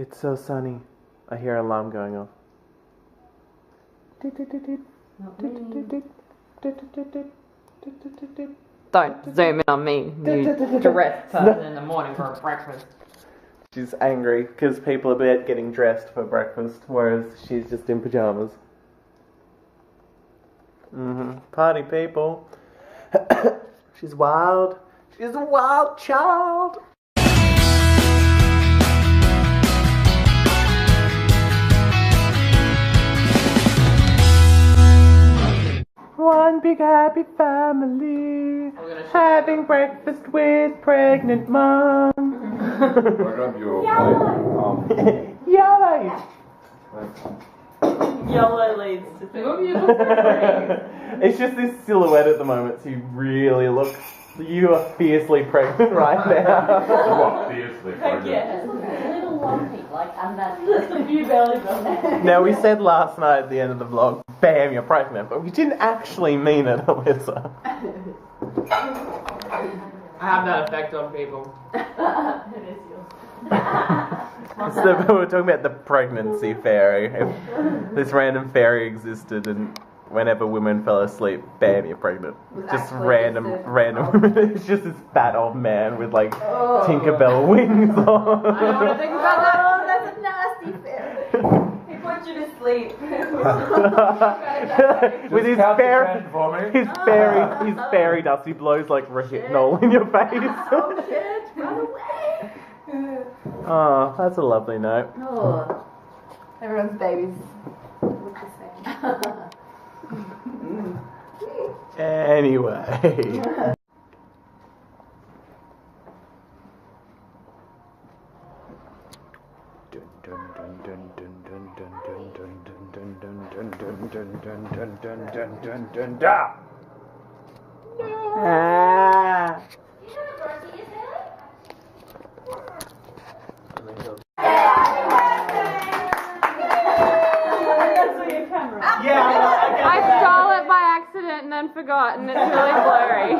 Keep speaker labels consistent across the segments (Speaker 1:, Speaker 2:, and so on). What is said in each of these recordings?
Speaker 1: It's so sunny. I hear an alarm going off.
Speaker 2: Don't zoom in on me, you dressed person in the morning for breakfast.
Speaker 1: She's angry because people are getting dressed for breakfast, whereas she's just in pajamas. Party people. She's wild. She's a wild child. One big happy family, having breakfast with pregnant mom.
Speaker 3: Grab your plate.
Speaker 1: Yellow.
Speaker 2: Yellow leads to
Speaker 1: It's just this silhouette at the moment, so you really look. You are fiercely pregnant right now.
Speaker 3: What, fiercely pregnant?
Speaker 4: It's a little lumpy, like under just a few belly buttons.
Speaker 1: Now, we said last night at the end of the vlog, bam, you're pregnant, but we didn't actually mean it, Alyssa.
Speaker 2: I have that effect on people.
Speaker 4: It is yours.
Speaker 1: So we're talking about the pregnancy fairy. If this random fairy existed and whenever women fell asleep, bam, you're pregnant. Just random women. It's just this fat old man with like Tinkerbell wings on.
Speaker 2: I don't want to think about that.
Speaker 4: Oh, that's a nasty fairy. He puts you to sleep.
Speaker 1: With his fairy dust, he blows like retinol in your face.
Speaker 4: Oh shit, run away.
Speaker 1: Oh, that's a lovely note.
Speaker 4: Oh. Everyone's babies look the same.
Speaker 1: Anyway.
Speaker 2: I stole it by accident and then forgot, and it's really blurry.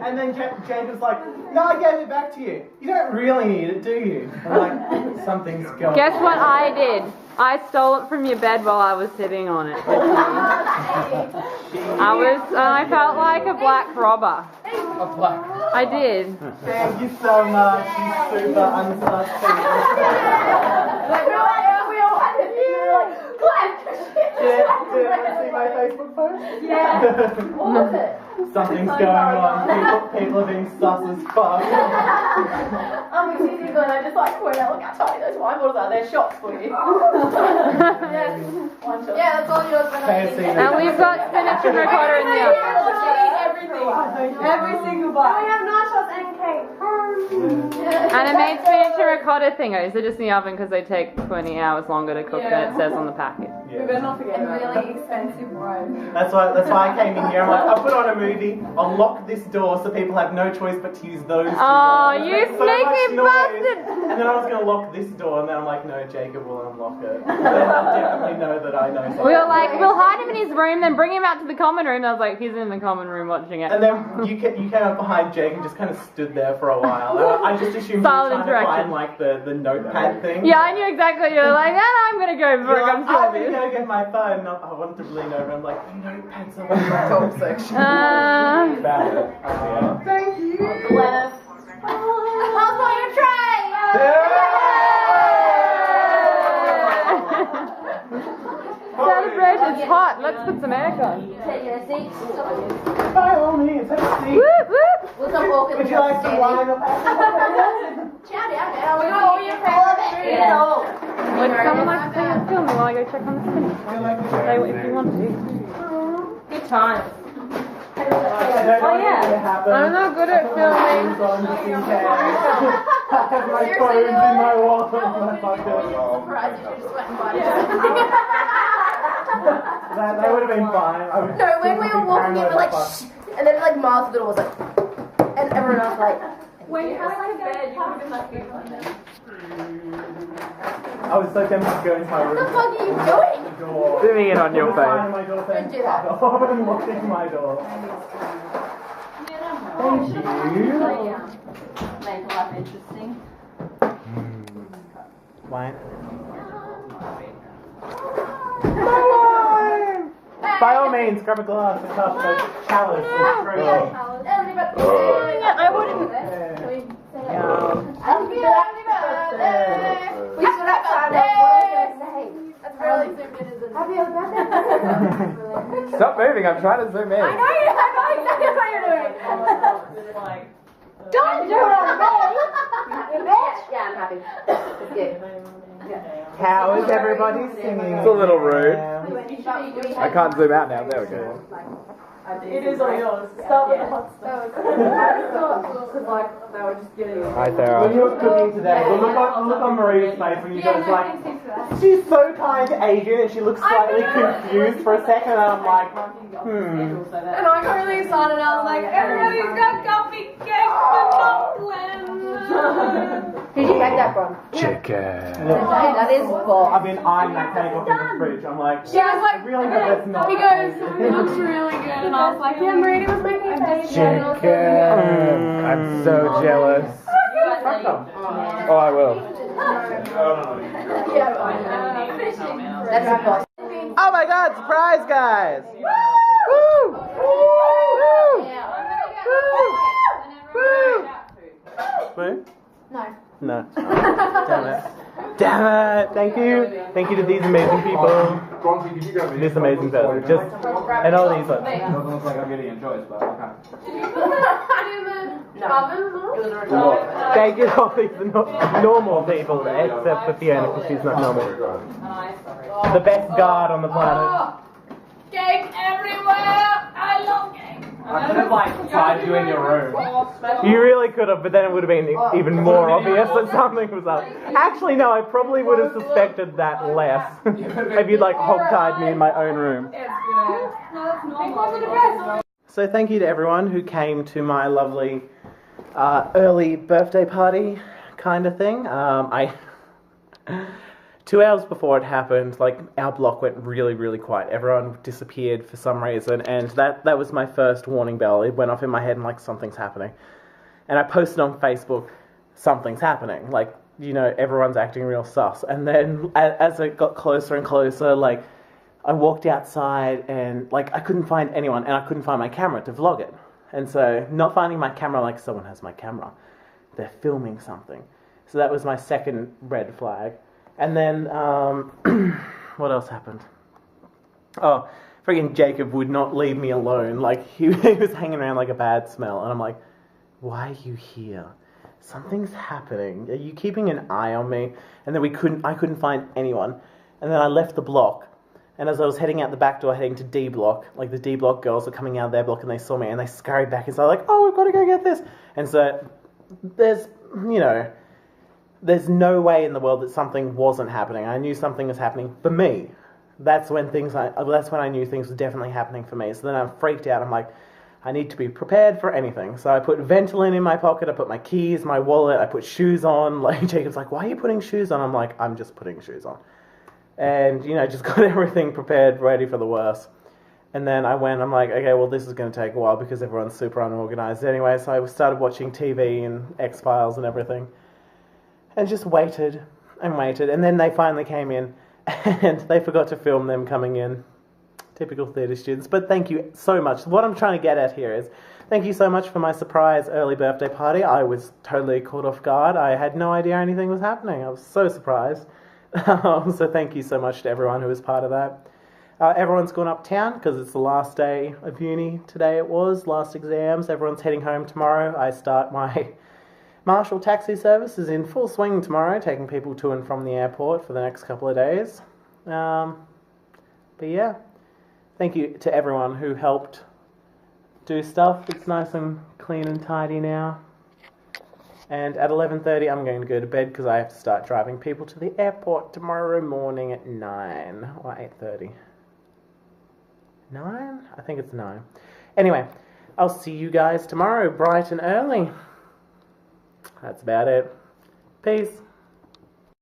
Speaker 1: And then Jade was like, no, I gave it back to you. You don't really need it, do you? I'm like, something's going on.
Speaker 2: Guess what I did? I stole it from your bed while I was sitting on it. I felt like a black robber. I did.
Speaker 1: Thank you so much, you super unsuspect. Do you want to see my Facebook post?
Speaker 4: Yeah. What was it?
Speaker 1: Something's going on. People are being sus as fuck.
Speaker 4: I'm with Susie and I just like point out, look how tiny those wine bottles are. They're shots for you. Yes. One shot. Yeah, that's all yours.
Speaker 2: And we've got spinach and ricotta in the oven.
Speaker 4: Everything. Every single bite. We have nachos and cake.
Speaker 2: And it made spinach and ricotta thingos. They're just in the oven because they take 20 hours longer to cook than it says on the packet.
Speaker 4: We better not forget and really expensive wine.
Speaker 1: That's why I came in here. I'm like, I'll put on a movie, I'll lock this door so people have no choice but to use those two
Speaker 2: Oh,
Speaker 1: doors.
Speaker 2: you
Speaker 1: So much
Speaker 2: sneaky
Speaker 1: noise.
Speaker 2: bastard!
Speaker 1: And then I was going to lock this door, and then I'm like, no, Jacob will unlock it. Then they'll definitely know that I know something.
Speaker 2: We were like, we'll hide him in his room, then bring him out to the common room. I was like, he's in the common room watching it.
Speaker 1: And then you came up behind Jake and just kind of stood there for a while. And I just assumed you were
Speaker 2: Silent
Speaker 1: trying to
Speaker 2: interaction.
Speaker 1: find like the notepad thing.
Speaker 2: Yeah, I knew exactly. You were like, I'm gonna go before
Speaker 1: You're
Speaker 2: it
Speaker 1: like,
Speaker 2: comes to
Speaker 1: I'm
Speaker 2: this.
Speaker 1: going to go get my phone. And I wanted to lean over and I'm like, notepads are in the top section. Bad. Yeah.
Speaker 4: Thank you. Glennis. How's on your tray?
Speaker 2: Celebration, it's hot. Let's put some aircon.
Speaker 4: Take your seat.
Speaker 1: By all means, have a seat.
Speaker 2: Whoop, whoop.
Speaker 4: With some walking.
Speaker 1: Would you like some wine or
Speaker 4: Chow down now. We got all your favorite food. Yeah.
Speaker 2: Would someone like to take a film while I go check on the spinach? Say what if you want to. Good time.
Speaker 1: Oh
Speaker 2: yeah. I'm not good at filming.
Speaker 1: I have my phones in my wallet. My pocket.
Speaker 4: Surprised you just went and bought it.
Speaker 1: That would have been fine.
Speaker 4: No, when we were walking in, we're like, shh. And then like Miles the little was like, and everyone else like,
Speaker 5: when you had like a bed, you would have been like this like that.
Speaker 1: I was so tempted to go into my room.
Speaker 4: what the fuck are you doing?
Speaker 1: Door.
Speaker 2: Zooming in on your
Speaker 1: Sign
Speaker 2: face.
Speaker 1: my door saying,
Speaker 4: Don't do that.
Speaker 1: "Fuck off," and locking my door. Thank you.
Speaker 4: Make life interesting.
Speaker 1: Wine. Wine! By all means, grab a glass, a cup, a chalice, a tray.
Speaker 4: I wouldn't. Happy birthday. We should have found out what I was going to say. That's really zoomed in, isn't it? Happy birthday.
Speaker 6: Stop moving, I'm trying to zoom in.
Speaker 4: I know exactly what you're doing. Don't do it on me. You bitch. Yeah, I'm happy. It's good.
Speaker 1: How is everybody singing?
Speaker 6: It's a little rude. I can't zoom out now, there we go.
Speaker 5: It is all yours. Start with the hot stuff.
Speaker 6: Hi Sarah.
Speaker 1: When you were cooking today, the look on Maria's face when you guys like, she's so kind to Adrian and she looks slightly confused for a second and I'm like,
Speaker 5: And I got really excited. I was like, everybody's got coffee cake, but not Glenn.
Speaker 4: Did you get that from?
Speaker 6: Chicken.
Speaker 4: That is bull.
Speaker 1: I've been eyeing that cake off in the fridge. I'm like,
Speaker 5: She was like,
Speaker 1: really hope that's not.
Speaker 5: he goes, it looks really good. And I was like, yeah, Marina was making a face.
Speaker 6: Chicken. I'm so jealous. Oh, I will.
Speaker 4: That's a boss.
Speaker 1: Oh my god, surprise guys! Woo! Woo! Woo! Woo!
Speaker 4: No.
Speaker 1: No. Damn it. Damn it! Thank you. Thank you to these amazing people. This amazing person. Just and all these ones.
Speaker 6: Doesn't look like I'm getting a choice, but okay.
Speaker 1: Thank you to all these normal people, except for Fiona because she's not normal. The best guard on the planet.
Speaker 5: Cake everywhere. I love cake.
Speaker 6: I could have like tied you in your room.
Speaker 1: You really could have, but then it would have been even more obvious that something was up. Actually, no, I probably would have suspected that less if you'd like hog-tied me in my own room. So thank you to everyone who came to my lovely early birthday party kind of thing. 2 hours before it happened, like, our block went really, really quiet. Everyone disappeared for some reason, and that was my first warning bell. It went off in my head and, like, something's happening. And I posted on Facebook, something's happening. Like, you know, everyone's acting real sus. And then, as it got closer and closer, like, I walked outside and, like, I couldn't find anyone, and I couldn't find my camera to vlog it. And so, not finding my camera, like, someone has my camera. They're filming something. So that was my second red flag. And then, what else happened? Oh, freaking Jacob would not leave me alone. Like, he was hanging around like a bad smell. And I'm like, why are you here? Something's happening. Are you keeping an eye on me? And then I couldn't find anyone. And then I left the block. And as I was heading out the back door, heading to D block, like the D block girls were coming out of their block and they saw me and they scurried back. And so I'm like, oh, we've got to go get this. And so there's no way in the world that something wasn't happening. I knew something was happening for me. That's when I knew things were definitely happening for me. So then I'm freaked out. I'm like, I need to be prepared for anything. So I put Ventolin in my pocket. I put my keys, my wallet. I put shoes on. Like, Jacob's like, why are you putting shoes on? I'm like, I'm just putting shoes on. And, just got everything prepared, ready for the worst. And then I'm like, okay, well, this is going to take a while because everyone's super unorganized anyway. So I started watching TV and X-Files and everything. And just waited and waited. And then they finally came in and they forgot to film them coming in. Typical theatre students. But thank you so much. What I'm trying to get at here is, thank you so much for my surprise early birthday party. I was totally caught off guard. I had no idea anything was happening. I was so surprised. So thank you so much to everyone who was part of that. Everyone's gone uptown because it's the last day of uni. Today it was, last exams. Everyone's heading home tomorrow. I start my Marshall taxi service is in full swing tomorrow, taking people to and from the airport for the next couple of days. But yeah, thank you to everyone who helped do stuff. It's nice and clean and tidy now. And at 11:30 I'm going to go to bed because I have to start driving people to the airport tomorrow morning at 9 or 8:30. 9? I think it's 9. Anyway, I'll see you guys tomorrow bright and early. That's about it. Peace.